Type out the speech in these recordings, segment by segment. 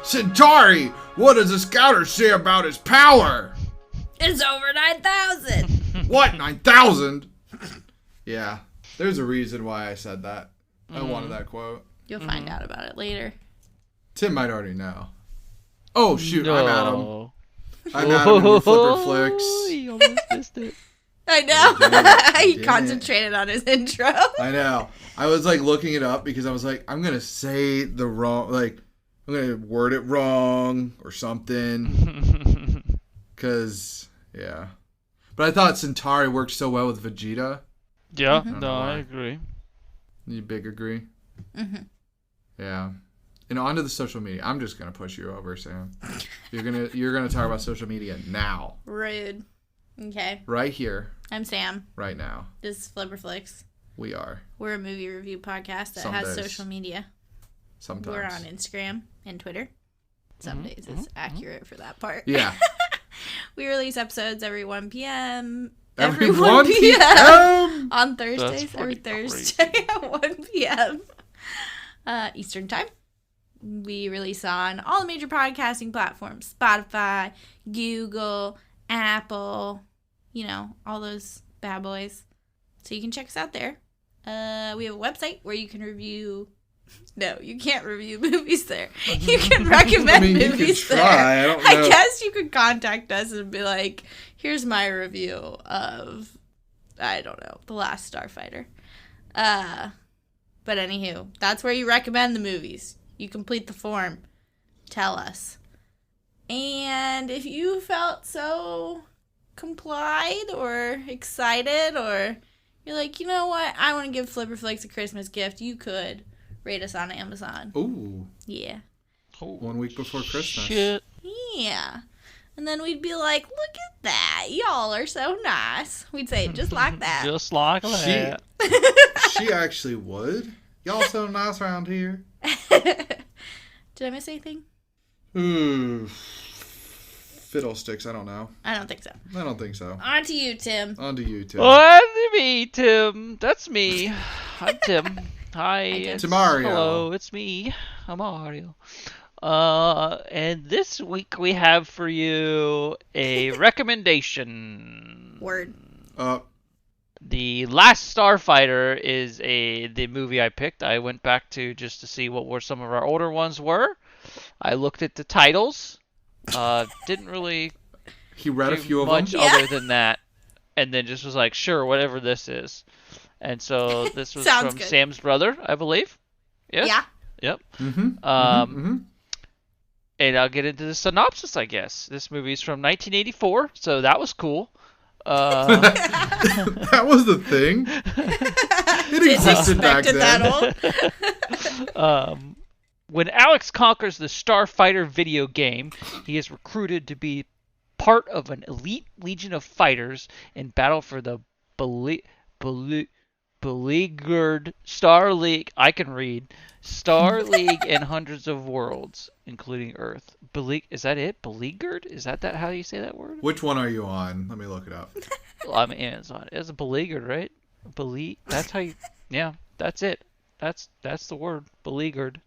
Centauri, what does the scouter say about his power? It's over 9,000. What, 9,000? Yeah, there's a reason why I said that. I wanted that quote. You'll find out about it later. Tim might already know. Oh, shoot, No. I'm Adam. I'm Adam with Flipper Flicks. He almost missed it. I know. He Damn it. concentrated on his intro. I know. I was like looking it up because I was like, I'm gonna say the wrong, like, I'm gonna word it wrong or something. Cause yeah, but I thought Centauri worked so well with Vegeta. Yeah, don't no, know why. I agree. You big agree? Mm-hmm. Yeah. And onto the social media. I'm just gonna push you over, Sam. You're gonna talk about social media now. Rude. Okay. Right here. I'm Sam. Right now. This is Flipperflix. We are. We're a movie review podcast that Some has days. social media. Sometimes. We're on Instagram and Twitter. Some days it's accurate for that part. Yeah. We release episodes every 1 p.m. Every 1 p.m. on Thursdays. That's Every pretty Thursday at 1 p.m. Eastern Time. We release on all the major podcasting platforms. Spotify, Google, Apple, you know, all those bad boys. So you can check us out there. We have a website where you can review... No, you can't review movies there. You can recommend I mean, you movies could there. try. I don't know. I guess you could contact us and be like, here's my review of, I don't know, The Last Starfighter. But anywho, that's where you recommend the movies. You complete the form. Tell us. And if you felt so complied or excited or you're like, you know what, I want to give Flipperflix a Christmas gift, you could rate us on Amazon. Ooh. Yeah. 1 week before Christmas. Shit. Yeah. And then we'd be like, look at that. Y'all are so nice. We'd say it just like that. Just like that. She actually would. Y'all so nice around here. Did I miss anything? Fiddlesticks, I don't know. I don't think so. I don't think so. On to you, Tim. On to you, Tim. Oh, that's me, Tim. That's me. I'm Tim. Hi. Tim. Tamario. Hello, it's me. I'm Mario. And this week we have for you a recommendation. Word. The Last Starfighter is the movie I picked. I went back to just to see what were some of our older ones were. I looked at the titles. Didn't really He read a do few of much them. other than that, and then just was like, sure, whatever this is. And so this was Sounds from good. Sam's brother, I believe. Yes? Yeah. Yep. Mm-hmm. And I'll get into the synopsis, I guess. This movie's from 1984, so that was cool. That was the thing. It existed back Expected then. that old. When Alex conquers the Starfighter video game, he is recruited to be part of an elite legion of fighters in battle for the beleaguered Star League. I can read. Star League and hundreds of worlds, including Earth. Is that it? Beleaguered? Is that how you say that word? Which one are you on? Let me look it up. Well, I'm Amazon. It's a beleaguered, right? That's how you. Yeah, that's it. That's the word. Beleaguered.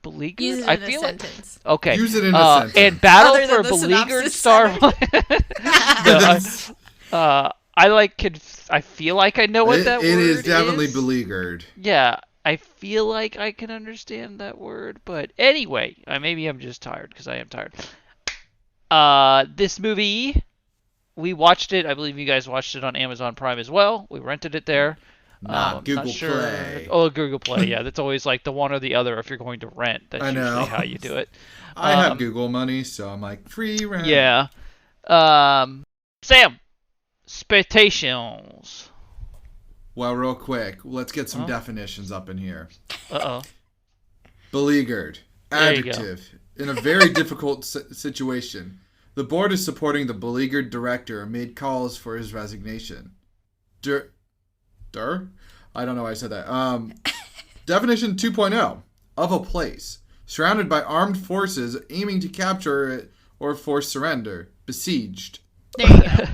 Beleaguered. Use it I in a feel sentence. like. Okay. Use it in a sentence. And battle Other for than the beleaguered synopsis Star. I feel like I know what that word is. It is definitely beleaguered. Yeah, I feel like I can understand that word, but anyway, maybe I'm just tired because I am tired. This movie, we watched it. I believe you guys watched it on Amazon Prime as well. We rented it there. Google Play. Oh, Google Play. Yeah, that's always like the one or the other if you're going to rent. That's I know. usually how you do it. I have Google money, so I'm like, free rent. Yeah. Sam, expectations. Well, real quick, let's get some definitions up in here. Uh-oh. Beleaguered. There you go. Adjective. In a very difficult situation. The board is supporting the beleaguered director amid calls for his resignation. I don't know why I said that. Definition 2.0. Of a place. Surrounded by armed forces aiming to capture it or force surrender. Besieged. There you go.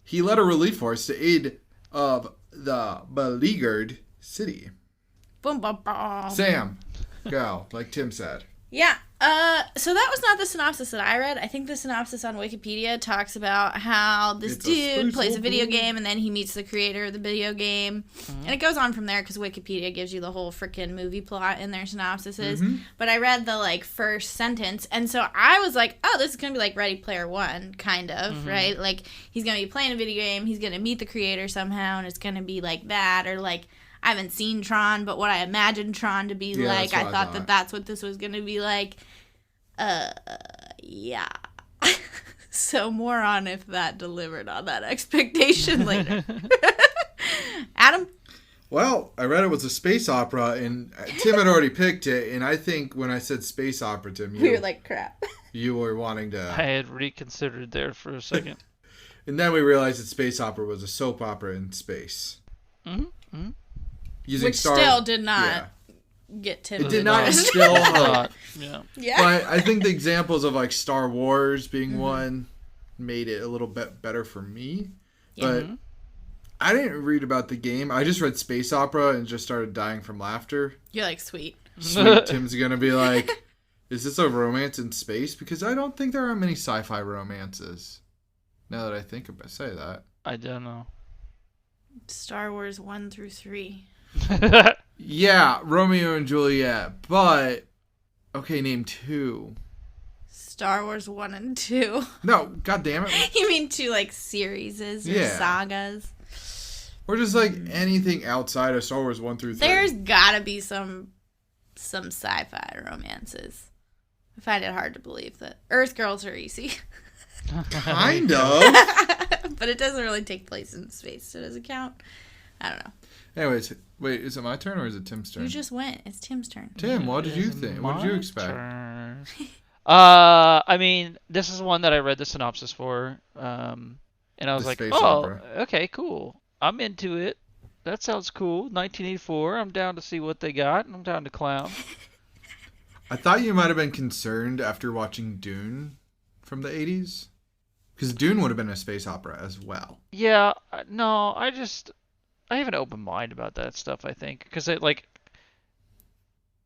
He led a relief force to aid of the beleaguered city. Boom, boom, boom. Sam, go, like Tim said. Yeah. So that was not the synopsis that I read. I think the synopsis on Wikipedia talks about how this dude plays a video game and then he meets the creator of the video game. Mm-hmm. And it goes on from there because Wikipedia gives you the whole freaking movie plot in their synopsises. Mm-hmm. But I read the, like, first sentence. And so I was like, oh, this is going to be like Ready Player One, kind of, mm-hmm. right? Like, he's going to be playing a video game. He's going to meet the creator somehow. And it's going to be like that. Or, like, I haven't seen Tron, but what I imagined Tron to be like, I thought that that's what this was going to be like. Yeah. So more on if that delivered on that expectation later. Adam? Well, I read it was a space opera, and Tim had already picked it, and I think when I said space opera, Tim, we were like, crap. You were wanting to... I had reconsidered there for a second. And then we realized that space opera was a soap opera in space. Mm-hmm. Mm-hmm. Which still did not get Tim. It did not instill hope. Yeah. But I think the examples of like Star Wars being one made it a little bit better for me. Yeah. But I didn't read about the game. I just read space opera and just started dying from laughter. You're like, sweet. Tim's going to be like, is this a romance in space? Because I don't think there are many sci-fi romances. Now that I say that. I don't know. Star Wars 1 through 3. Yeah, Romeo and Juliet, but okay, name 2. Star Wars 1 and 2. No, god damn it. You mean 2 like series or sagas? Or just like anything outside of Star Wars 1 through 3. There's gotta be some sci-fi romances. I find it hard to believe that Earth Girls are easy. Kind of. But it doesn't really take place in space, so does it count? I don't know. Anyways, wait, is it my turn or is it Tim's turn? You just went. It's Tim's turn. Tim, what did you think? What did you expect? I mean, this is one that I read the synopsis for, and I was like, oh, okay, cool. I'm into it. That sounds cool. 1984. I'm down to see what they got. I'm down to clown. I thought you might have been concerned after watching Dune from the 80s. Because Dune would have been a space opera as well. Yeah, no, I have an open mind about that stuff, I think. Because I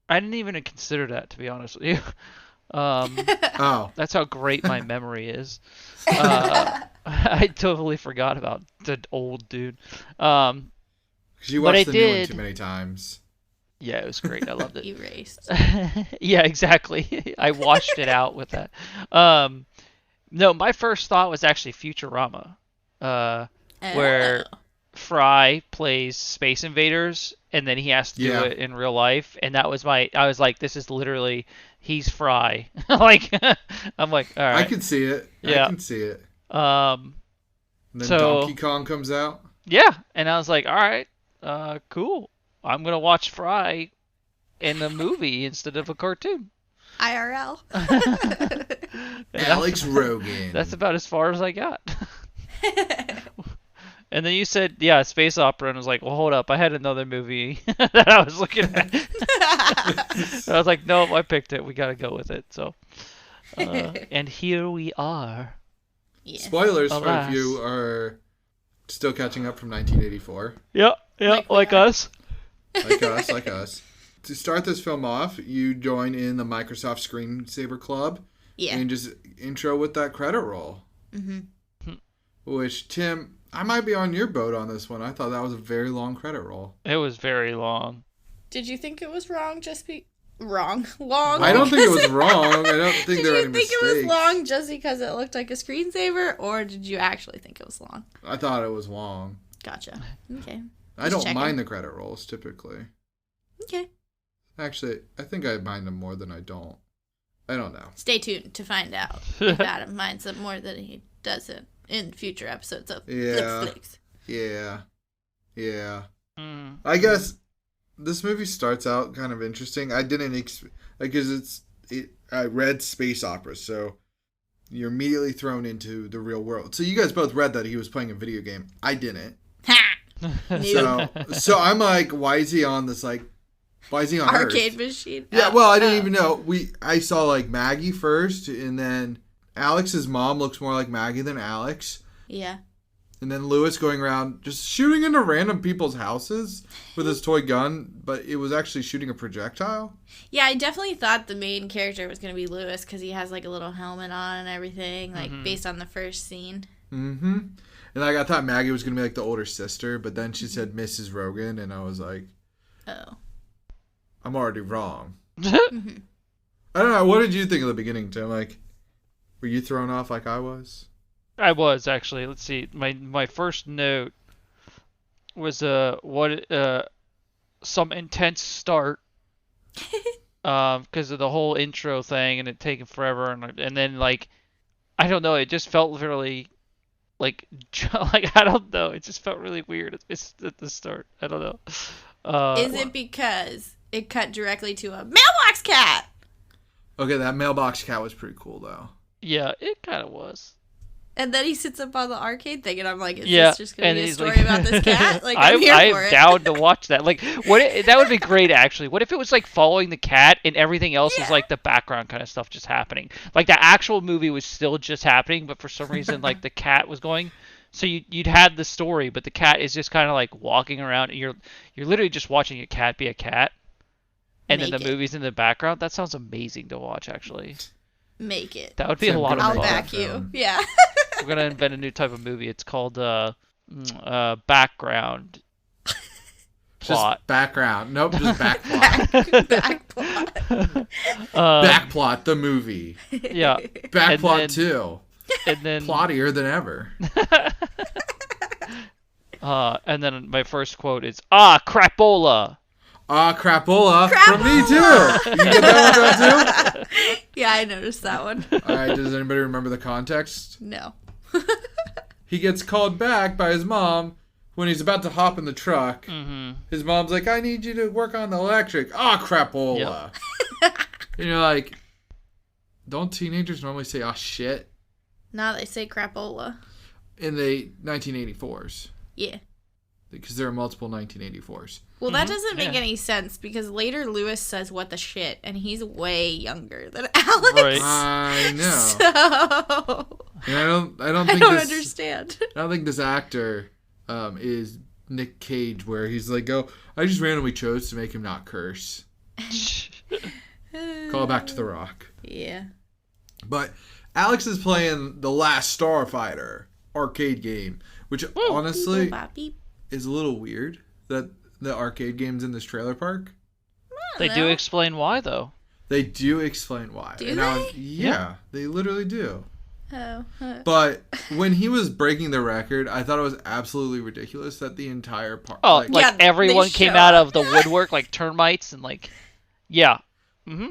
didn't even consider that, to be honest with you. That's how great my memory is. I totally forgot about the old Dune. You watched the new one too many times. Yeah, it was great. I loved it. Erased. Yeah, exactly. I washed it out with that. No, my first thought was actually Futurama, where Fry plays Space Invaders, and then he has to do it in real life, and that was I was like, this is literally, he's Fry. Like, I'm like, all right. I can see it. Yeah. I can see it. And then Donkey Kong comes out. Yeah, and I was like, all right, cool. I'm going to watch Fry in a movie instead of a cartoon. IRL. Alex Rogan. That's about as far as I got. And then you said, space opera, and I was like, well, hold up. I had another movie that I was looking at. I was like, nope, I picked it. We got to go with it. So, and here we are. Yeah. Spoilers for if you are still catching up from 1984. Yeah, like us. Like us. To start this film off, you join in the Microsoft Screensaver Club. Yeah. And just intro with that credit roll. Mm-hmm. Which, Tim, I might be on your boat on this one. I thought that was a very long credit roll. It was very long. Did you think it was wrong long? I don't think it was wrong. I don't think there were any mistakes. Did you think it was long just because it looked like a screensaver, or did you actually think it was long? I thought it was long. Gotcha. Okay. I don't mind the credit rolls, typically. Okay. Actually, I think I mind them more than I don't. I don't know. Stay tuned to find out if Adam minds them more than he doesn't in future episodes of Flix. Yeah. I guess this movie starts out kind of interesting. I didn't because I read space opera, so you're immediately thrown into the real world. So you guys both read that he was playing a video game. I didn't. So I'm like, why is he on this why is he on arcade Earth? Machine? Yeah, well, I didn't even know. I saw like Maggie first, and then Alex's mom looks more like Maggie than Alex. Yeah. And then Lewis going around just shooting into random people's houses with his toy gun, but it was actually shooting a projectile. Yeah, I definitely thought the main character was going to be Lewis because he has like a little helmet on and everything, like based on the first scene. Mm-hmm. And like I thought Maggie was going to be like the older sister, but then she said Mrs. Rogan, and I was like, oh. I'm already wrong. I don't know. What did you think of the beginning, Tim? Like, were you thrown off like I was? I was actually. Let's see. My first note was some intense start because of the whole intro thing and it taking forever and then like I don't know, it just felt really like I don't know, it just felt really weird at the start. I don't know. Is it because it cut directly to a mailbox cat? Okay, that mailbox cat was pretty cool though. Yeah, it kind of was. And then he sits up on the arcade thing, and I'm like, is yeah, this just going to be a story like, about this cat? Like, I'm here for I'm it. down to watch that. Like, that would be great, actually. What if it was, like, following the cat and everything else is, like, the background kind of stuff just happening? Like, the actual movie was still just happening, but for some reason, like, the cat was going. So you'd had the story, but the cat is just kind of, like, walking around. And you're literally just watching a cat be a cat. And then the movie's in the background. That sounds amazing to watch, actually. Make it. That would be a lot of fun. I'll back you. Yeah. We're going to invent a new type of movie. It's called background plot. Just background. Nope, just back plot. Back plot. Back plot, the movie. Yeah. Back plot 2. And then plottier than ever. And then my first quote is, crapola. Crapola. From me too. You get that one down too? Yeah, I noticed that one. All right, does anybody remember the context? No. He gets called back by his mom when he's about to hop in the truck. Mm-hmm. His mom's like, I need you to work on the electric. Crapola. Yep. And you're like, don't teenagers normally say, shit? No, they say crapola. In the 1984s. Yeah. Because there are multiple 1984s. Well, that doesn't make any sense because later Lewis says, what the shit? And he's way younger than Alex. Right. I know. So... And I don't understand. I don't think this actor is Nick Cage, where he's like, I just randomly chose to make him not curse. Call back to The Rock. Yeah. But Alex is playing the last Starfighter arcade game, which honestly is a little weird that the arcade game's in this trailer park. They do explain why, though. They do explain why. Do they? Yeah, they literally do. Oh. But when he was breaking the record, I thought it was absolutely ridiculous that the entire park... everyone came out of the woodwork, like termites, and like... Yeah. Mm-hmm.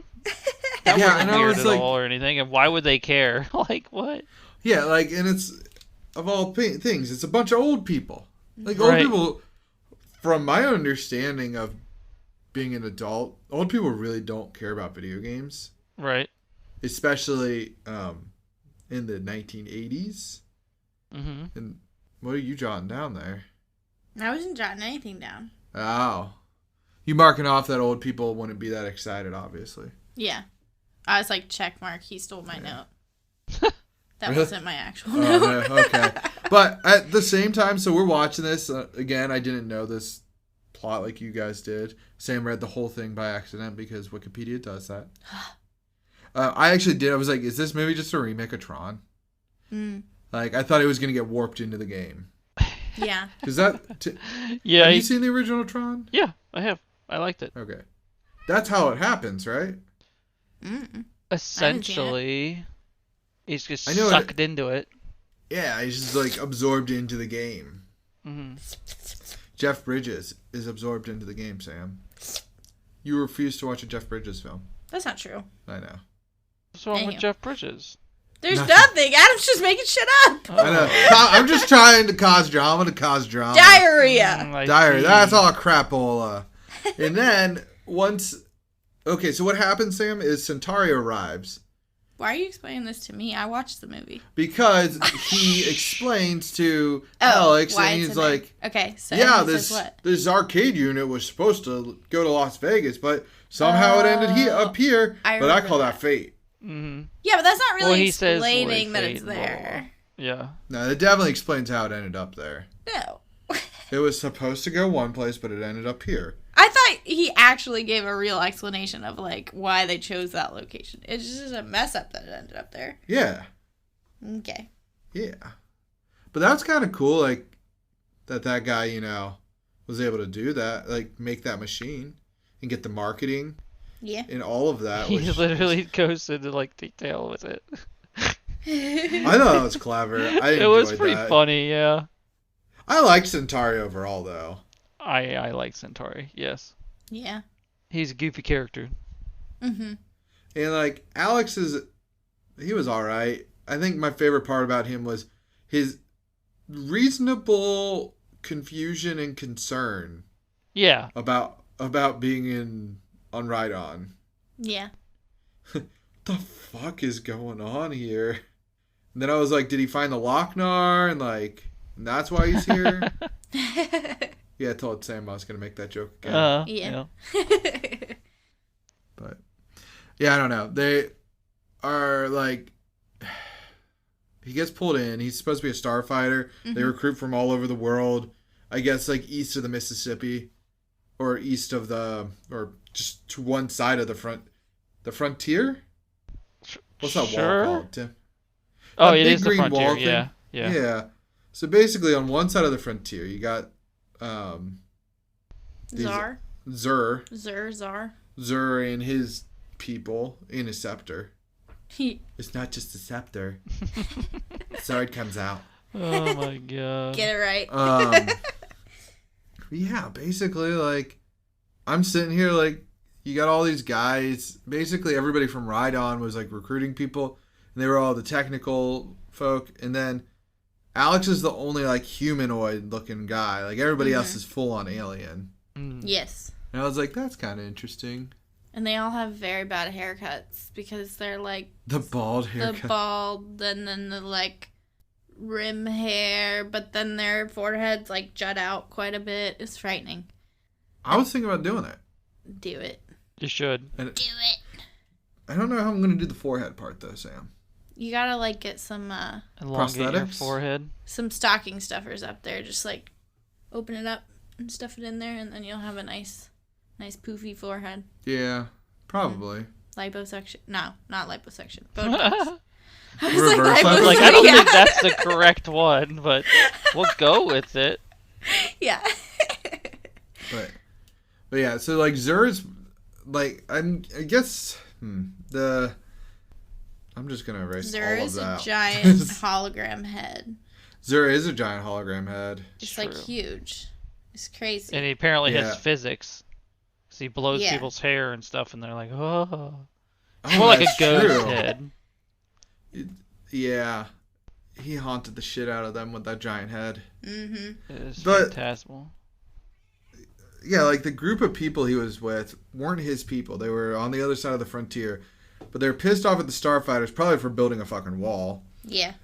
That wasn't weird at all or anything, and why would they care? Like, what? Yeah, like, and it's... Of all things, it's a bunch of old people. Like, old people... From my understanding of being an adult, old people really don't care about video games. Right. Especially... in the 1980s. Mm-hmm. And what are you jotting down there? I wasn't jotting anything down. Oh. You marking off that old people wouldn't be that excited, obviously. Yeah. I was like, check mark, he stole my note. That Really? wasn't my actual note. No, okay. But at the same time, so we're watching this. Again, I didn't know this plot like you guys did. Sam read the whole thing by accident because Wikipedia does that. I actually did. I was like, is this movie just a remake of Tron? Mm. Like, I thought it was going to get warped into the game. Yeah. Is that... Yeah. Have you seen the original Tron? Yeah, I have. I liked it. Okay. That's how it happens, right? Mm-mm. Essentially, he's just sucked into it. Yeah, he's just, like, absorbed into the game. Mm-hmm. Jeff Bridges is absorbed into the game, Sam. You refuse to watch a Jeff Bridges film. That's not true. I know. What's wrong with Jeff Bridges? There's nothing. Adam's just making shit up. I know. I'm just trying to cause drama Diarrhea. Diarrhea. That's all crapola. And then once... Okay, so what happens, Sam, is Centauri arrives. Why are you explaining this to me? I watched the movie. Because he explains to Alex, and he's like... Okay, so yeah, this arcade unit was supposed to go to Las Vegas, but somehow it ended up here. But I call that fate. Mm-hmm. Yeah, but that's not really explaining that it's there. Yeah. No, it definitely explains how it ended up there. No. It was supposed to go one place, but it ended up here. I thought he actually gave a real explanation of like why they chose that location. It's just a mess up that it ended up there. Yeah. Okay. Yeah. But that's kind of cool, like, that guy, was able to do that, like, make that machine and get the marketing Yeah. and all of that. He which literally goes into like detail with it. I thought that was clever. It was pretty funny, yeah. I liked Centauri overall, though. I like Centauri, yes. Yeah. He's a goofy character. Mm-hmm. And, like, Alex he was all right. I think my favorite part about him was his reasonable confusion and concern. Yeah. About being on Ride-On. Yeah. What the fuck is going on here? And then I was like, did he find the Lochnar? And that's why he's here? Yeah, I told Sam I was going to make that joke again. Yeah. But, yeah, I don't know. They are, like, he gets pulled in. He's supposed to be a starfighter. Mm-hmm. They recruit from all over the world. I guess, like, east of the Mississippi. Or east of or just to one side of the frontier? What's that wall called, Tim? Oh, it is the frontier, yeah. Yeah. So basically, on one side of the frontier, you got Zar. Zur and his people in a scepter. It's not just a scepter. Zard comes out. Oh my god. Get it right. Yeah, basically, like, I'm sitting here, like, you got all these guys. Basically, everybody from Ride-On was, like, recruiting people. And they were all the technical folk. And then Alex is the only, like, humanoid-looking guy. Like, everybody else is full-on alien. Yes. And I was like, that's kind of interesting. And they all have very bad haircuts because they're, like... The bald haircut. The bald, and then the, like... rim hair, but then their foreheads like jut out quite a bit. It's frightening. I was thinking about doing it. Do it. You should. Do it. I don't know how I'm going to do the forehead part though, Sam. You gotta like get some elongate your forehead. Some stocking stuffers up there. Just like open it up and stuff it in there, and then you'll have a nice poofy forehead. Yeah, probably. Liposuction? No, not liposuction. Botox. Reverse I don't think that's the correct one, but we'll go with it. Yeah. But yeah, so like Zur's like I guess I'm just gonna erase Zur all of is that. a giant hologram head. Zur is a giant hologram head. It's like huge. It's crazy. And he apparently has physics. So he blows Yeah. people's hair and stuff, and they're like, oh. It's more like a ghost head. Yeah. He haunted the shit out of them with that giant head. Mm-hmm. It is But- fantasmal. Yeah, like the group of people he was with weren't his people. They were on the other side of the frontier. But they were pissed off at the Starfighters, probably for building a fucking wall. Yeah.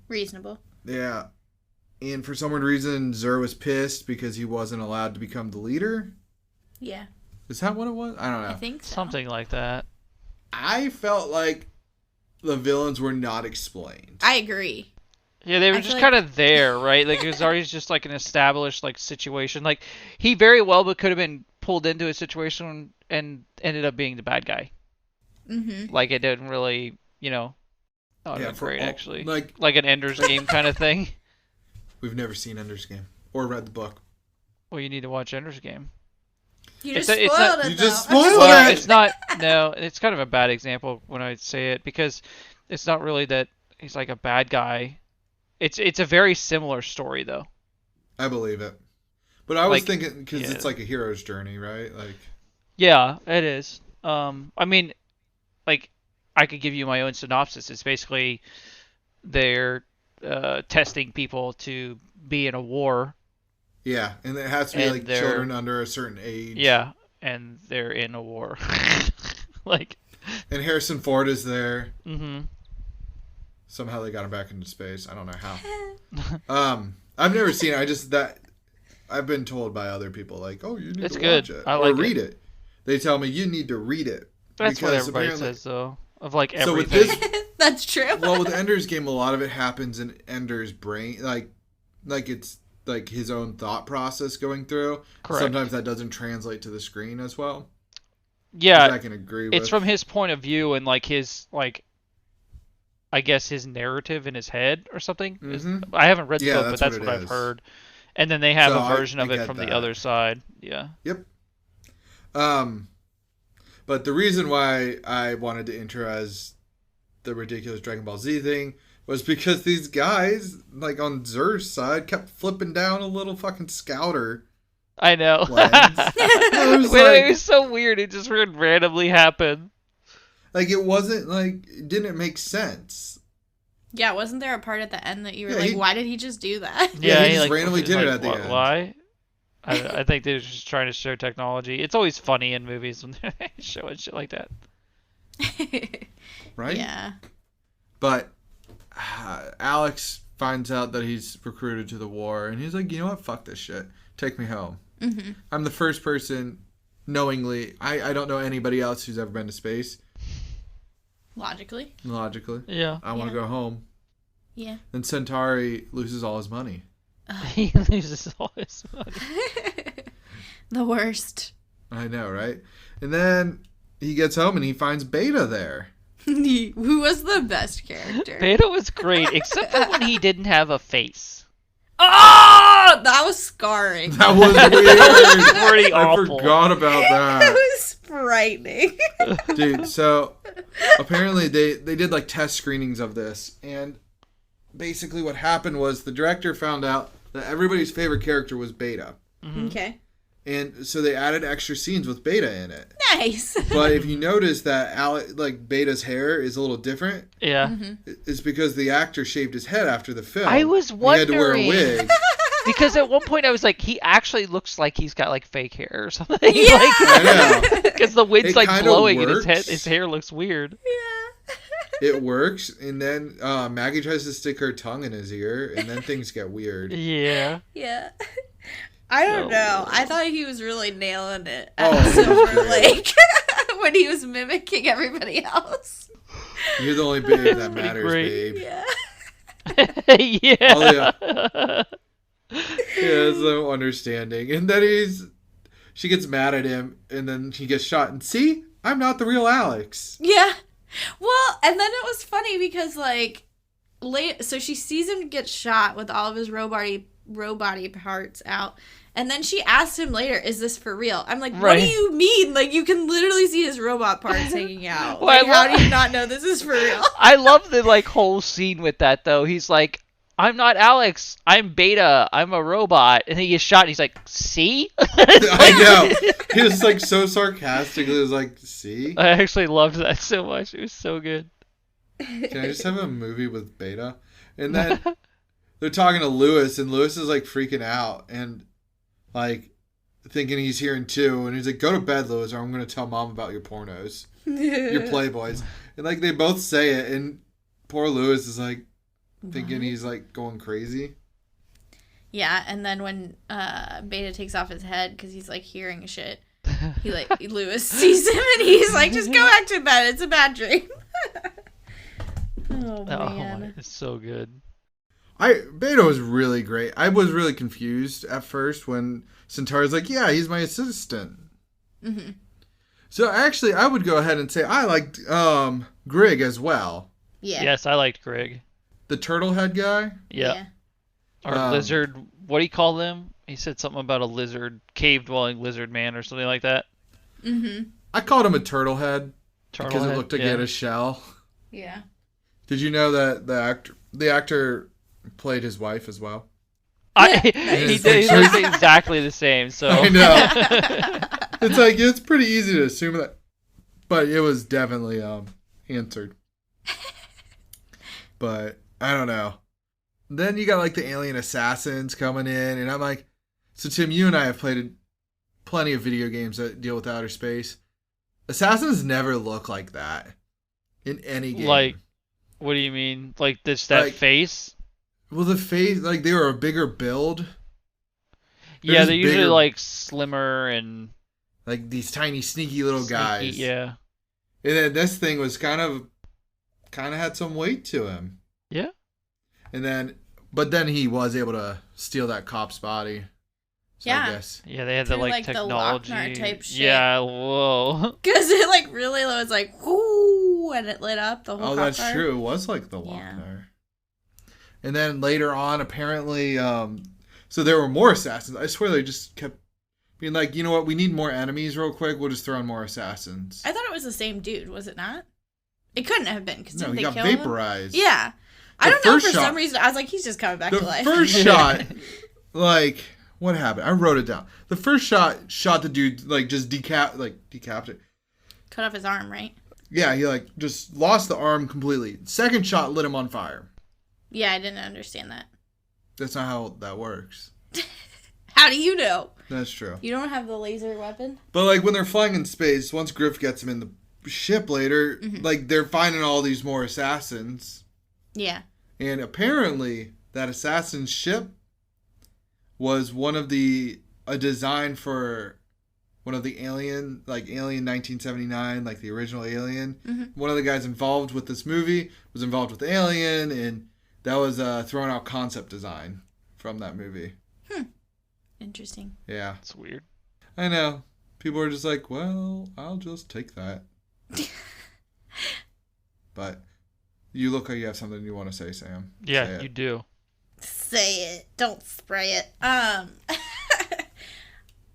Reasonable. Yeah. And for some weird reason, Zur was pissed because he wasn't allowed to become the leader. Yeah. Is that what it was? I don't know. I think so. Something like that. I felt like the villains were not explained. I agree. Yeah, they were just kind of there, right? Like, it was already just, like, an established, like, situation. Like, he very well could have been pulled into a situation and ended up being the bad guy. Mm-hmm. Like, it didn't really, that would have been great, actually. Like an Ender's Game kind of thing. We've never seen Ender's Game or read the book. Well, you need to watch Ender's Game. You just spoiled it, You just though. spoiled Well, it! it's not, no, it's kind of a bad example when I say it, because it's not really that he's, like, a bad guy. It's a very similar story, though. I believe it. But I was Like, thinking, because it's like a hero's journey, right? Like, yeah, it is. I mean, like, I could give you my own synopsis. It's basically they're testing people to be in a war. yeah, and it has to be And like they're- children under a certain age. Yeah, and they're in a war. Like, And Harrison Ford is there. mm-hmm. Somehow they got him back into space. I don't know how. I've never seen it. I've been told by other people, like, oh, you need It's to good. watch it. I like or read it. They tell me you need to read it. That's what because everybody apparently- says, though. Of, like, So with everything. this, That's true. Well, with Ender's Game, a lot of it happens in Ender's brain, like it's like his own thought process going through. Correct. Sometimes that doesn't translate to the screen as well. Yeah, which I can agree with. it's from his point of view and like his like, I guess his narrative in his head or something. Mm-hmm. I haven't read the Yeah, book, but that's that's what what it I've is. heard. And then they have So a version of I it get from that. the other side. Yeah. Yep. But the reason why I wanted to intro as the ridiculous Dragon Ball Z thing was because these guys, like on Zer's side, kept flipping down a little fucking scouter. I know. Lens. It like- was so weird. It just randomly happened. Like, it wasn't, like, it didn't make sense. Yeah, wasn't there a part at the end that you were Yeah, like, he- why did he just do that? Yeah, he just like, randomly was did it like, at the end. Why? I think they're just trying to show technology. It's always funny in movies when they're showing shit like that. Right? Yeah. But Alex finds out that he's recruited to the war, and he's like, you know what? Fuck this shit. Take me home. Mm-hmm. I'm the first person, knowingly, I don't know anybody else who's ever been to space, Logically. logically. Yeah. I want to Yeah. go home. Yeah. Then Centauri loses all his money. He loses all his money. The worst. I know, right? And then he gets home and he finds Beta there. Who was the best character? Beta was great, except for when he didn't have a face. Oh, that was scarring. That was weird. Pretty I awful. forgot about That that. was frightening. Dude, so apparently they did like test screenings of this, and basically what happened was the director found out that everybody's favorite character was Beta. Okay. And so they added extra scenes with Beta in it. Nice. But if you notice that Beta's hair is a little different, Yeah. it's because the actor shaved his head after the film. I was And he had to wear a wondering. wig. Because at one point I was like, he actually looks like he's got like fake hair or something. Yeah. I know. Because the wind's It like kinda blowing and works. his hair looks weird. Yeah. It works, and then Maggie tries to stick her tongue in his ear, and then things get weird. Yeah. Yeah. I don't So- know. I thought he was really nailing it Oh, at Silver great. Lake when he was mimicking everybody else. You're the only babe that Pretty matters, great. babe. Yeah. Yeah. Oh, yeah. Yeah, so understanding. And then she gets mad at him, and then he gets shot. And see, I'm not the real Alex. Yeah. Well, and then it was funny because like so she sees him get shot with all of his robot parts out. And then she asks him later, is this for real? I'm like, what do Right. you mean? Like, you can literally see his robot parts hanging out. Well, Like, I how love- do you not know this is for real? I love the like whole scene with that though. He's like, I'm not Alex. I'm Beta. I'm a robot. And he gets shot. And he's like, see? I know. He was like so sarcastically. He was like, see? I actually loved that so much. It was so good. Can I just have a movie with Beta? And then they're talking to Lewis, and Lewis is like freaking out and like thinking he's hearing too. And he's like, go to bed, Lewis, or I'm going to tell mom about your pornos, your Playboys. And like they both say it, and poor Lewis is like thinking he's like going crazy. Yeah, and then when Beta takes off his head because he's like hearing shit, he like Lewis sees him and he's like, just go back to bed. It's a bad dream. Oh Oh, man. it's so good. Beta was really great. I was really confused at first when Centaur's like, yeah, he's my assistant. Mm-hmm. So actually, I would go ahead and say I liked Grig as well. Yeah. Yes, I liked Greg. The turtle head guy. Yeah. Or Um, lizard. What do you call them? He said something about a lizard, cave-dwelling lizard man or something like that. Mm-hmm. I called him a turtle head because it Turtlehead? looked like he Yeah. had a shell. Yeah. Did you know that the actor played his wife as well? He His did. He pictures. looked exactly the same. So I know. It's like it's pretty easy to assume that, but it was definitely answered. But I don't know. Then you got like the alien assassins coming in, and I'm like, so Tim, you and I have played plenty of video games that deal with outer space. Assassins never look like that in any game. Like, what do you mean? Like this that Like- face? well, the face, like they were a bigger build, Yeah, just they're usually bigger- like slimmer and like these tiny, sneaky little guys. sneaky, yeah. And then this thing was kind of kind of had some weight to him. Yeah. But then he was able to steal that cop's body. So Yeah. I guess. Yeah, they had Through, the like, the technology. Lochner type shit. Yeah, whoa. Because it like really was like whoo, and it lit up the whole. Oh, cop that's car. true. It was like the Lochner. And then later on, apparently, so there were more assassins. I swear they just kept being like, you know what? We need more enemies real quick. We'll just throw in more assassins. I thought it was the same dude. Was it not? It couldn't have been because No, didn't he they got kill vaporized. him? Yeah. I The don't know, first for shot- some reason I was like, he's just coming back The to life. first shot, like, what happened? I wrote it down. The first shot the dude, like, just decapitated. Cut off his arm, right? Yeah, he, like, just lost the arm completely. Second shot lit him on fire. Yeah, I didn't understand that. That's not how that works. How do you know? That's true. You don't have the laser weapon? But, like, when they're flying in space, once Griff gets him in the ship later, like, they're finding all these more assassins. Yeah. And apparently, that assassin ship was a design for one of the Alien 1979, like the original Alien. Mm-hmm. One of the guys involved with this movie was involved with Alien, and that was a thrown out concept design from that movie. Interesting. Yeah. That's weird. I know. People are just like, well, I'll just take that. But you look like you have something you want to say, Sam. Yeah, Say it. you do. Say it. Don't spray it.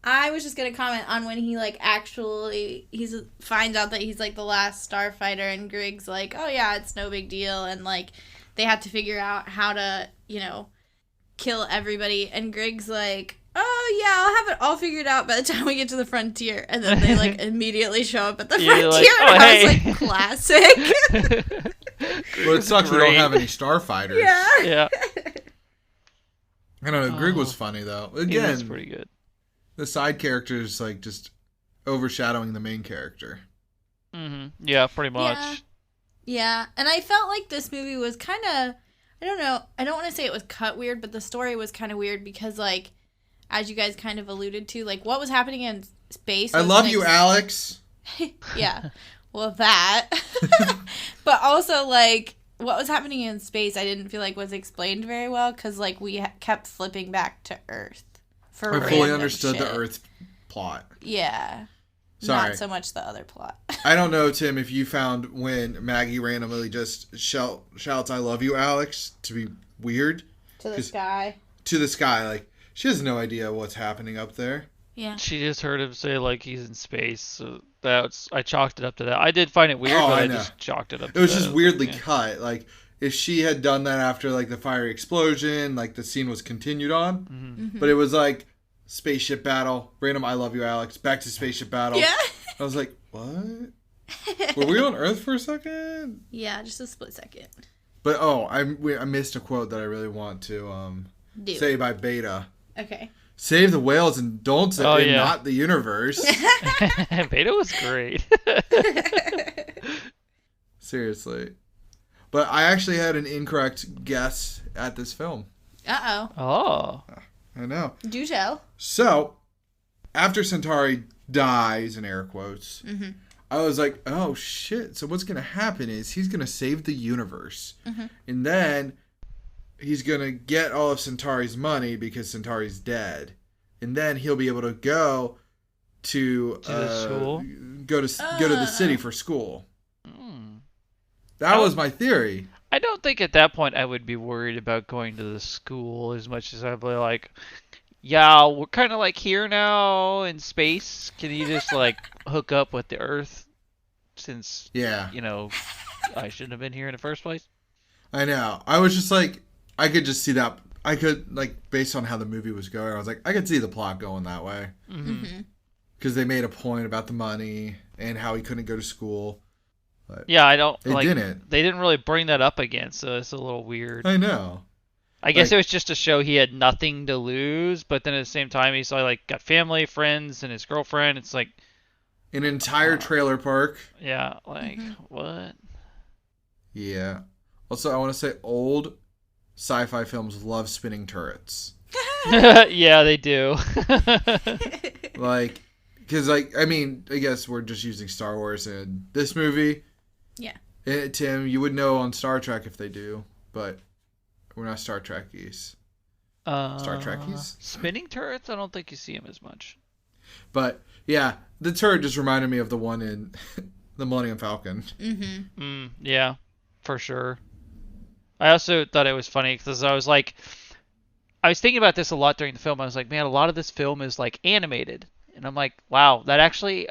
I was just gonna comment on when he like actually finds out that he's like the last Starfighter, and Grig's like, oh yeah, it's no big deal, and like they have to figure out how to, kill everybody, and Grig's like, oh yeah, I'll have it all figured out by the time we get to the frontier, and then they like immediately show up at the frontier, like, oh, and I was hey. like, classic. Well, it sucks we don't have any Starfighters. Yeah. Yeah. I don't know. Grig Oh. was funny, though. He Again, was pretty good. the side characters, like, just overshadowing the main character. Mm-hmm. Yeah, pretty much. Yeah. Yeah, and I felt like this movie was kind of, I don't know, I don't want to say it was cut weird, but the story was kind of weird because, like, as you guys kind of alluded to, like, what was happening in space. I was, love like, you, Alex. Yeah, well, that. But also, like, what was happening in space I didn't feel like was explained very well because, like, we kept flipping back to Earth for I fully random understood the shit. Earth plot. Yeah. Sorry. Not so much the other plot. I don't know, Tim, if you found when Maggie randomly just shouts, I love you, Alex, to be weird. To the 'Cause- sky. To the sky. Like, she has no idea what's happening up there. Yeah. She just heard him say like he's in space, so I chalked it up to that. I did find it weird, Oh, but I I know. just chalked it up. It was to just that. weirdly Yeah. cut. Like, if she had done that after, like, the fiery explosion, like, the scene was continued on. Mm-hmm. But it was like, spaceship battle, random I love you, Alex, back to spaceship battle. Yeah. I was like, what? Were we on Earth for a second? Yeah, just a split second. But, I missed a quote that I really want to Do say it. by Beta. Okay. Save the whales and don't say Oh, yeah. not the universe. Beta was great. Seriously. But I actually had an incorrect guess at this film. Uh-oh. Oh. I know. Do tell. So, after Centauri dies, in air quotes, Mm-hmm. I was like, oh shit. So what's going to happen is he's going to save the universe. Mm-hmm. And then he's going to get all of Centauri's money because Centauri's dead. And then he'll be able to go to the school? Go to the city for school. Hmm. That was my theory. I don't think at that point I would be worried about going to the school as much as I'd be like, yeah, we're kind of like here now in space. Can you just like hook up with the Earth since, Yeah. I shouldn't have been here in the first place? I know. I was just like, I could just see that. I could, like, based on how the movie was going, I was like, I could see the plot going that way. Mm-hmm. Because they made a point about the money and how he couldn't go to school. But Yeah, I don't They like. didn't. They didn't really bring that up again, so it's a little weird. I know. I guess like- it was just to show he had nothing to lose, but then at the same time he's like got family, friends, and his girlfriend. It's like, An entire trailer park. yeah, like Mm-hmm. what? Yeah. Also, I want to say old sci-fi films love spinning turrets. Yeah, they do. Like, because, like, I mean, I guess we're just using Star Wars in this movie. Yeah. Tim, you would know on Star Trek if they do, but we're not Star Trekkies. Star Trekkies? Spinning turrets? I don't think you see them as much. But, yeah, the turret just reminded me of the one in the Millennium Falcon. Mm-hmm. Yeah, for sure. I also thought it was funny because I was thinking about this a lot during the film. I was like, man, a lot of this film is like animated. And I'm like, wow, that actually,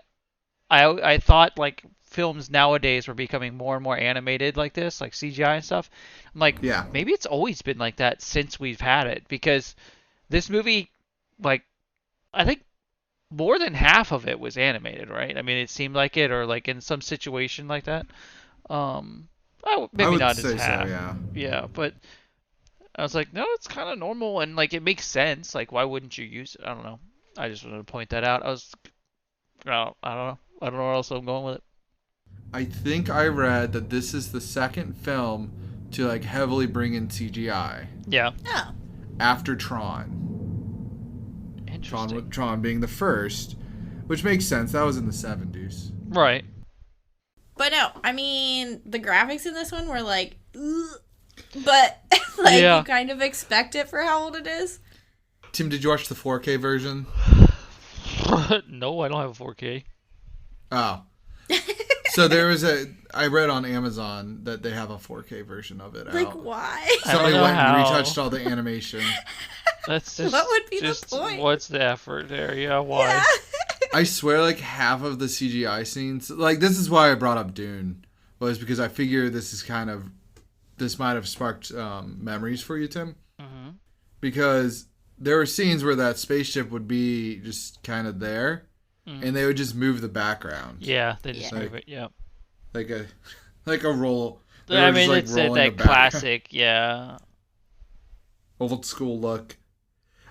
I thought like films nowadays were becoming more and more animated like this, like CGI and stuff. I'm like, Yeah. maybe it's always been like that since we've had it, because this movie, like, I think more than half of it was animated, right? I mean, it seemed like it, or like in some situation like that. Maybe I would not say as half. so, yeah. Yeah, but I was like, no, it's kind of normal, and like it makes sense. Like, why wouldn't you use it? I don't know. I just wanted to point that out. I don't know. I don't know where else I'm going with it. I think I read that this is the second film to like heavily bring in CGI. Yeah. Oh. After Tron. Interesting. Tron being the first, which makes sense. That was in the 70s. Right. But no, I mean, the graphics in this one were like, ugh, but like Yeah. you kind of expect it for how old it is. Tim, did you watch the 4K version? No, I don't have a 4K. Oh. So I read on Amazon that they have a 4K version of it Like, out. why? Somebody know went and how. retouched all the animation. That's just What would be the just point? what's the effort there? Yeah, why? Yeah. I swear like half of the CGI scenes, like this is why I brought up Dune, was because I figure this might have sparked memories for you, Tim. Mm-hmm. Because there were scenes where that spaceship would be just kind of there, and they would just move the background. Yeah, they just Yeah. move it. Yeah. Like a roll. They I were mean, just, it's rolling that the background. classic. Yeah. Old school look.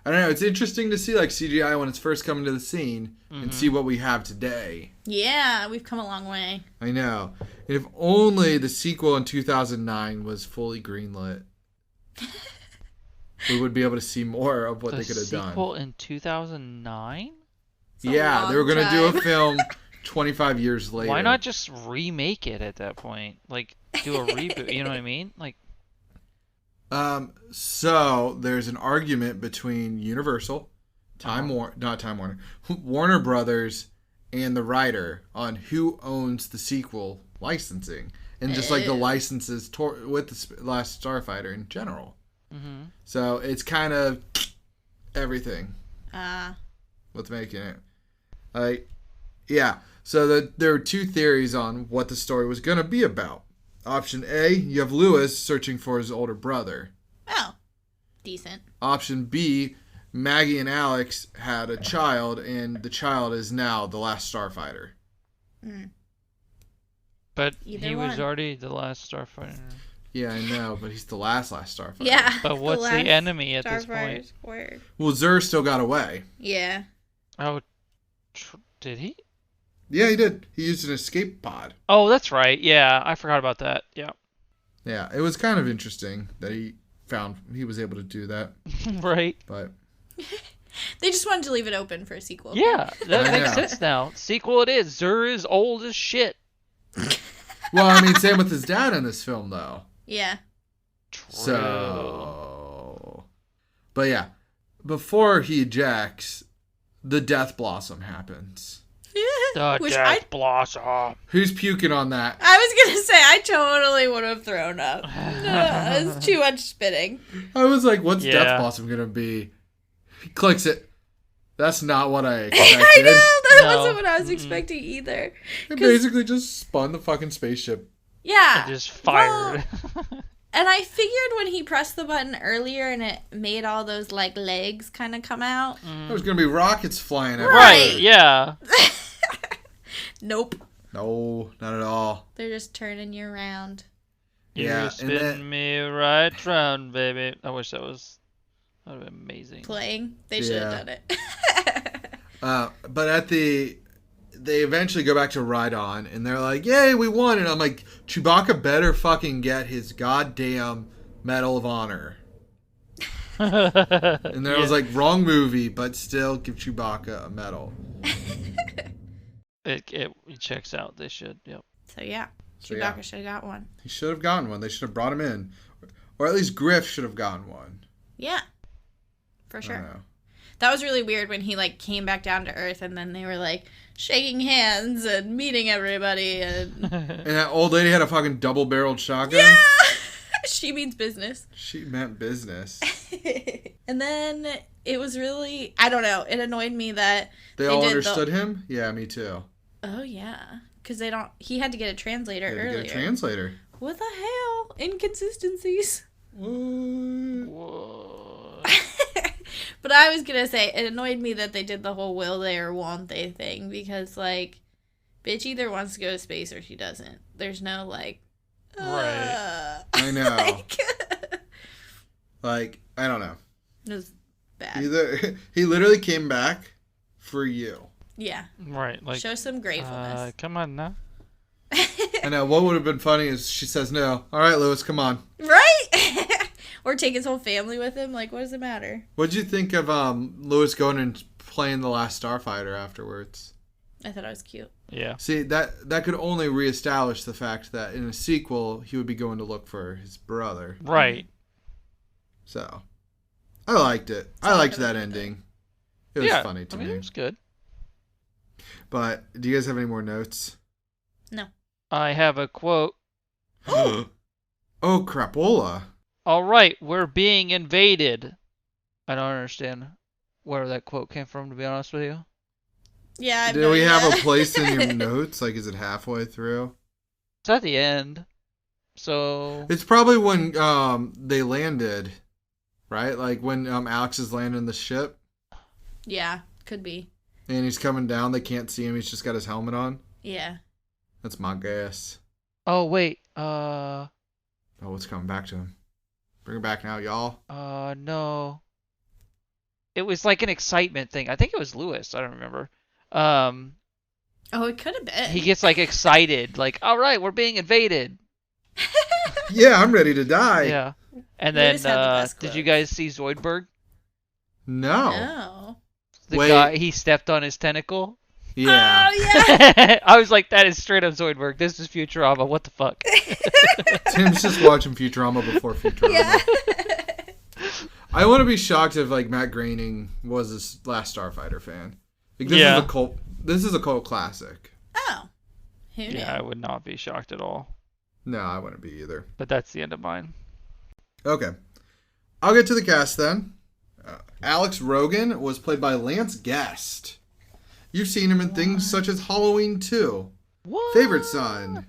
I don't know. It's interesting to see like CGI when it's first coming to the scene and see what we have today. Yeah, we've come a long way. I know. And if only the sequel in 2009 was fully greenlit, we would be able to see more of what they could have done. Sequel in 2009? Yeah, they were going to do time. a film 25 years later. Why not just remake it at that point? Like, do a reboot, you know what I mean? Like, So there's an argument between Universal, Warner Brothers, and the writer on who owns the sequel licensing, and just like the licenses with the last Starfighter in general. mm-hmm. So it's kind of everything. Ah. What's making it? Like, yeah. So there are two theories on what the story was going to be about. Option A, you have Lewis searching for his older brother. Oh. Decent. Option B, Maggie and Alex had a child, and the child is now the last Starfighter. But Either he was one. already the last Starfighter. Yeah, I know, but he's the last Starfighter. Yeah. But what's the last enemy at this Starfighter point? Squared. Well, Zur still got away. Yeah. Oh, did he? Yeah, he did. He used an escape pod. Oh, that's right. Yeah, I forgot about that. Yeah. Yeah, it was kind of interesting that he was able to do that. Right. But They just wanted to leave it open for a sequel. Yeah, that I makes know. sense now. Sequel it is. Zur is old as shit. well, I mean, same with his dad in this film, though. Yeah. True. So, but yeah, before he ejects, the Death Blossom happens. The Which Death Blossom. Who's puking on that? I was gonna say I totally would have thrown up. No, it's too much spitting. I was like, what's Yeah. Death Blossom gonna be? He clicks it. That's not what I I expected. know that No. wasn't what I was expecting either. It basically just spun the fucking spaceship. Yeah. I just fired. And I figured when he pressed the button earlier and it made all those like legs kind of come out. There's gonna be rockets flying everywhere. Right, yeah. Nope. No, not at all. They're just turning you around. You're Yeah, and spinning then- me right round, baby. I wish that would have been amazing. Playing. They should have Yeah. done it. But they eventually go back to Rhydon, and they're like, "Yay, we won!" And I'm like, Chewbacca better fucking get his goddamn Medal of Honor. And then I was like, wrong movie, but still give Chewbacca a medal. it checks out. They should. Yep. So yeah. So, Chewbacca should have got one. He should have gotten one. They should have brought him in. Or at least Griff should have gotten one. Yeah. For I sure. don't know. That was really weird when he, like, came back down to Earth and then they were, like, shaking hands and meeting everybody and... And that old lady had a fucking double-barreled shotgun? Yeah! She means business. She meant business. And then it was really... I don't know. It annoyed me that... They all understood him? Yeah, me too. Oh, yeah. Because they don't... He had to get a translator earlier. Get a translator. What the hell? Inconsistencies. Whoa. But I was gonna say, it annoyed me that they did the whole will they or won't they thing, because, like, bitch either wants to go to space or she doesn't. There's no, like, Right. I know. Like, I don't know. it was bad. He literally came back for you. Yeah. Right. Like, Show some gratefulness. come on now. I know. What would have been funny is she says no. All right, Lewis, come on. Right? Or take his whole family with him. Like, what does it matter? What'd you think of Lewis going and playing the last Starfighter afterwards? I thought it was cute. Yeah. See, that could only reestablish the fact that in a sequel, he would be going to look for his brother. Right. So, I liked it. I liked that ending. It was funny to me. It was good. But, do you guys have any more notes? No. I have a quote. Oh, crapola. All right, we're being invaded. I don't understand where that quote came from, to be honest with you. Yeah, I have Do no we idea. have a place in your notes? Like, is it halfway through? It's at the end. So It's probably when they landed, right? Like when Alex is landing the ship Yeah, could be. and he's coming down. They can't see him. He's just got his helmet on. Yeah. That's my guess. oh wait, Oh, it's coming back to him. Bring it back now, y'all. no. It was like an excitement thing. I think it was Lewis. I don't remember. Oh, it could have been. He gets like excited, like, all right, we're being invaded. Yeah, I'm ready to die. Yeah. And then, Lewis had the best did you quotes. guys see Zoidberg? No. No. The Wait. guy, he stepped on his tentacle. Yeah. Oh, yeah. I was like, that is straight up Zoidberg. This is Futurama. What the fuck? Tim's just watching Futurama before Futurama. Yeah. I want to be shocked if like Matt Groening was his last Starfighter fan. Like, this Yeah. is a cult. This is a cult classic. Oh. Who knew? Yeah, I would not be shocked at all. No, I wouldn't be either. But that's the end of mine. Okay. I'll get to the cast then. Alex Rogan was played by Lance Guest. You've seen him in things such as Halloween 2, What? Favorite Son,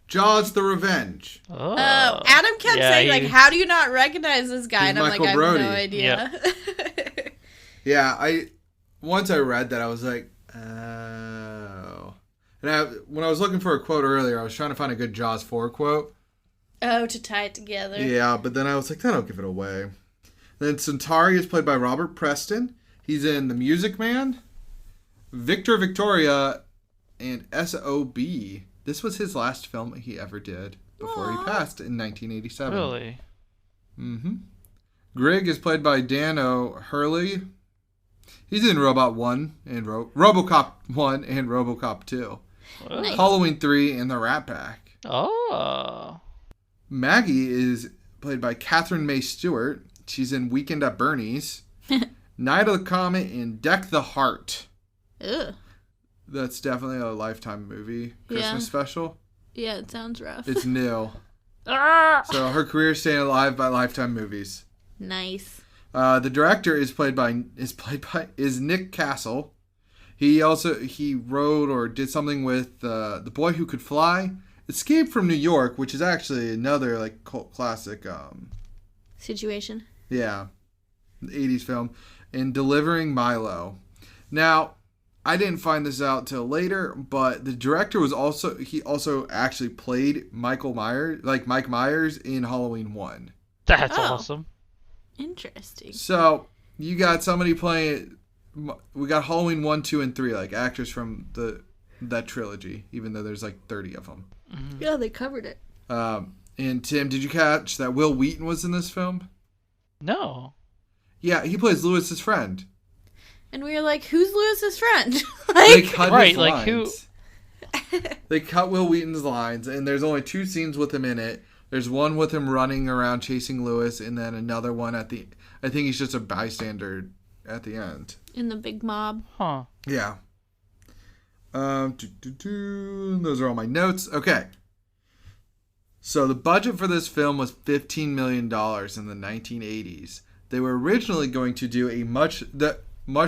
Jaws: The Revenge. Oh, Adam kept Yeah, saying, like, he- how do you not recognize this guy? He's And I'm like, Michael I have Brody. no idea. Yeah, once I read that, I was like, oh. And when I was looking for a quote earlier, I was trying to find a good Jaws 4 quote. Oh, to tie it together. Yeah, but then I was like, that'll give it away. Then Centauri is played by Robert Preston. He's in The Music Man, Victor Victoria, and S.O.B. This was his last film he ever did before he passed in 1987. really? Mm-hmm. Greg is played by Dan O'Hurley. He's in Robot 1 and RoboCop 1 and RoboCop 2. Nice. Halloween 3 and The Rat Pack. Oh. Maggie is played by Catherine May Stewart. She's in Weekend at Bernie's, Night of the Comet, and Deck the Heart. Ugh. That's definitely a Lifetime movie Christmas Yeah. special. Yeah, it sounds rough. It's new. Ah! So her career is staying alive by Lifetime movies. Nice. The director is Nick Castle. He wrote or did something with The Boy Who Could Fly, Escape from New York, which is actually another like cult classic. Situation. Yeah, 80s film, and Delivering Milo. Now, I didn't find this out till later, but the director was also actually played Mike Myers in Halloween 1. That's Oh. awesome. Interesting. So, you got somebody playing, we got Halloween 1, 2, and 3, like actors from that trilogy, even though there's like 30 of them. Yeah, they covered it. And Tim, did you catch that Will Wheaton was in this film? No. Yeah, he plays Lewis's friend. And we were like, who's Lewis's friend? They like, cut Right, his like, who- lines. They cut Will Wheaton's lines, and there's only 2 scenes with him in it. There's one with him running around chasing Lewis, and then another one at the... I think he's just a bystander at the end. In the big mob. Huh. Yeah. Those are all my notes. Okay. So the budget for this film was $15 million in the 1980s. They were originally going to do a much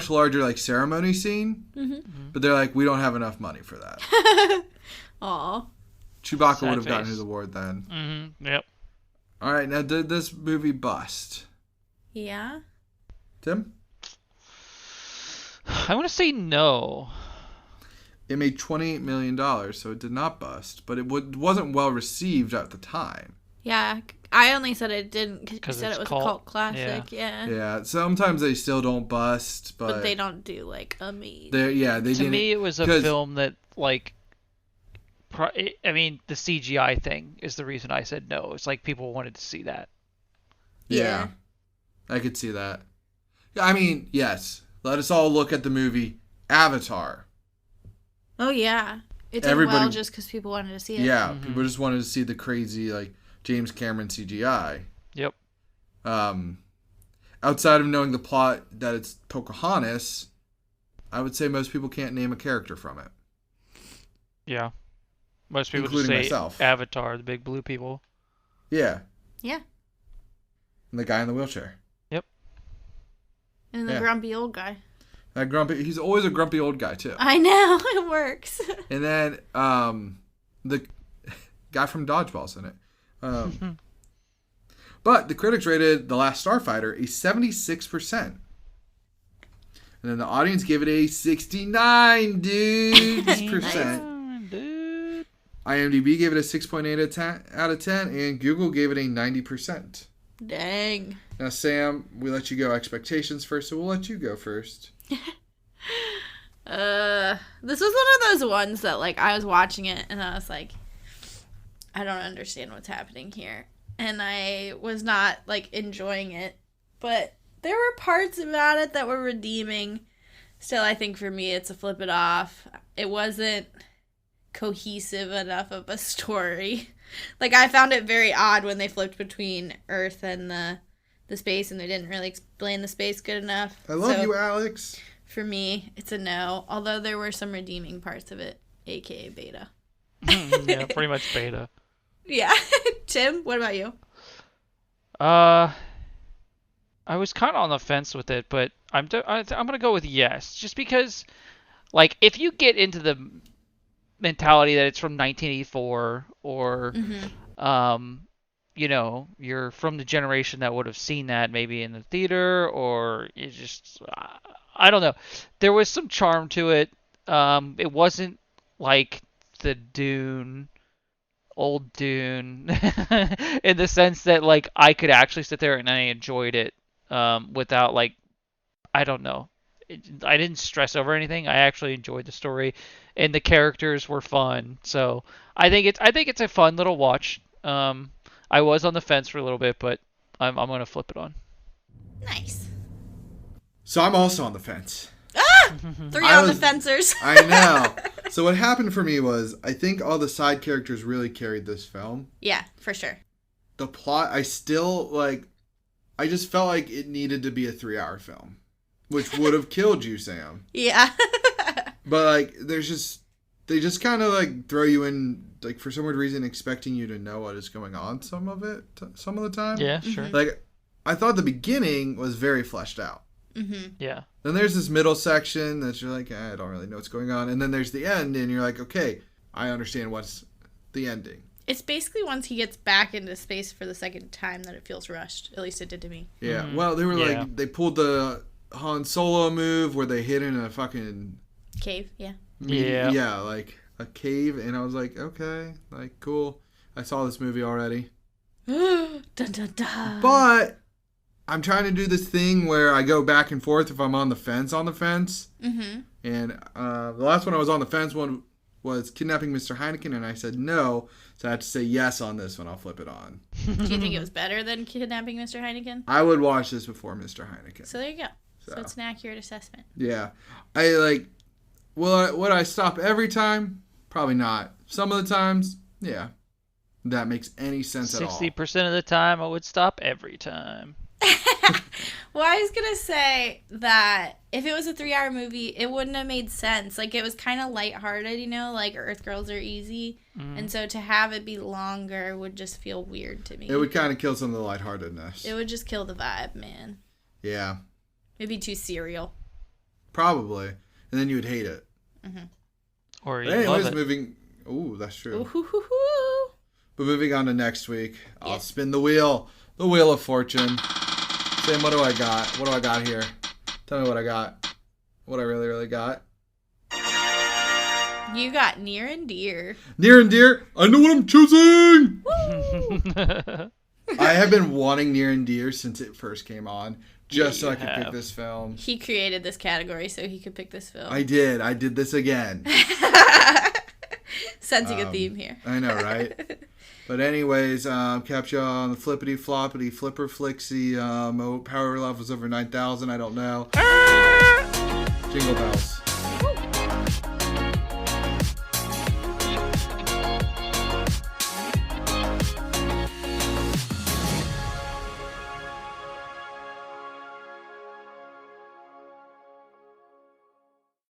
larger like ceremony scene, but they're like, we don't have enough money for that. Aw. Chewbacca Sad would have gotten face. his award then. Mm-hmm. Yep. All right, now did this movie bust? Yeah. Tim? I want to say no. It made $28 million, so it did not bust, but it wasn't well received at the time. Yeah. I only said it didn't because you 'Cause said it's it was cult. a cult classic. Yeah. Yeah, sometimes they still don't bust, But they don't do like amazing. they To didn't. me, it was a 'cause- film that, like, I mean, the CGI thing is the reason I said no. It's like people wanted to see that. Yeah, I could see that. I mean, yes. Let us all look at the movie Avatar. Oh yeah. It did Everybody- well just because people wanted to see it. Yeah, people just wanted to see the crazy like James Cameron CGI. Yep. Outside of knowing the plot that it's Pocahontas, I would say most people can't name a character from it. Yeah. Most people Including just say myself. Avatar, the big blue people. Yeah, Yeah. and the guy in the wheelchair. And the Yeah. grumpy old guy. That grumpy. He's always a grumpy old guy too. I know. It works. And then the guy from Dodgeball's in it. But the critics rated The Last Starfighter a 76%. And then the audience gave it a 69 percent. Dude. IMDb gave it a 6.8 out of 10, and Google gave it a 90%. Dang. Now, Sam, we let you go expectations first, so we'll let you go first. This was one of those ones that like I was watching it and I was like, I don't understand what's happening here. And I was not like enjoying it. But there were parts about it that were redeeming. Still, I think for me it's a flip it off. It wasn't cohesive enough of a story. Like I found it very odd when they flipped between Earth and the space and they didn't really explain the space good enough. I love So, you, Alex. For me, it's a no. Although there were some redeeming parts of it, aka Beta. Yeah, pretty much beta. Yeah. Tim, what about you? I was kind of on the fence with it, but I'm gonna go with yes, just because, like, if you get into the mentality that it's from 1984 or, you know, you're from the generation that would have seen that maybe in the theater, or you just, I don't know. There was some charm to it. It wasn't like the old Dune, in the sense that like I could actually sit there and I enjoyed it without like, I don't know. I didn't stress over anything. I actually enjoyed the story, and the characters were fun. So I think it's a fun little watch. I was on the fence for a little bit, but I'm gonna flip it on. Nice. So I'm also on the fence. Three on the fencers. I know. So what happened for me was I think all the side characters really carried this film. Yeah, for sure. The plot, I just felt like it needed to be a 3-hour film, which would have killed you, Sam. Yeah. But like, they just kind of like throw you in, like for some weird reason, expecting you to know what is going on. Some of the time. Yeah, sure. Like, I thought the beginning was very fleshed out. Yeah. Then there's this middle section that you're like, I don't really know what's going on. And then there's the end, and you're like, okay, I understand what's the ending. It's basically once he gets back into space for the second time that it feels rushed. At least it did to me. Yeah. Well, they were Yeah. like, they pulled the Han Solo move where they hid in a fucking Cave, yeah. Yeah. like a cave, and I was like, okay, like cool. I saw this movie already. Dun dun dun. But I'm trying to do this thing where I go back and forth if I'm on the fence. Mm-hmm. And the last one I was on the fence one was Kidnapping Mr. Heineken, and I said no, so I had to say yes on this one. I'll flip it on. Do you think it was better than Kidnapping Mr. Heineken? I would watch this before Mr. Heineken. So there you go. So So. it's an accurate assessment. Yeah. I like, would I stop every time? Probably not. Some of the times, yeah. That makes any sense at all. 60% of the time, I would stop every time. Well, I was going to say that if it was a 3-hour movie, it wouldn't have made sense. Like, it was kind of lighthearted, you know? Like, Earth Girls Are Easy. And so to have it be longer would just feel weird to me. It would kind of kill some of the lightheartedness. It would just kill the vibe, man. Yeah. It'd be too serial. Probably. And then you would hate it. Or But you anyways, love it. moving... Ooh, that's true. Ooh-hoo-hoo-hoo. But moving on to next week, I'll Yes. spin the wheel. The Wheel of Fortune. Sam, what do I got? What do I got here? Tell me what I got. What I really, really got. You got Near and Dear. Near and Dear. I know what I'm choosing! Woo! I have been wanting Near and Dear since it first came on. Just so you I could pick have. this film. He created this category so he could pick this film. I did. I did this again. Sensing a theme here. I know, right? But anyways, catch you on the flippity floppity flipper flixie. Power level was over 9,000. I don't know. Jingle bells.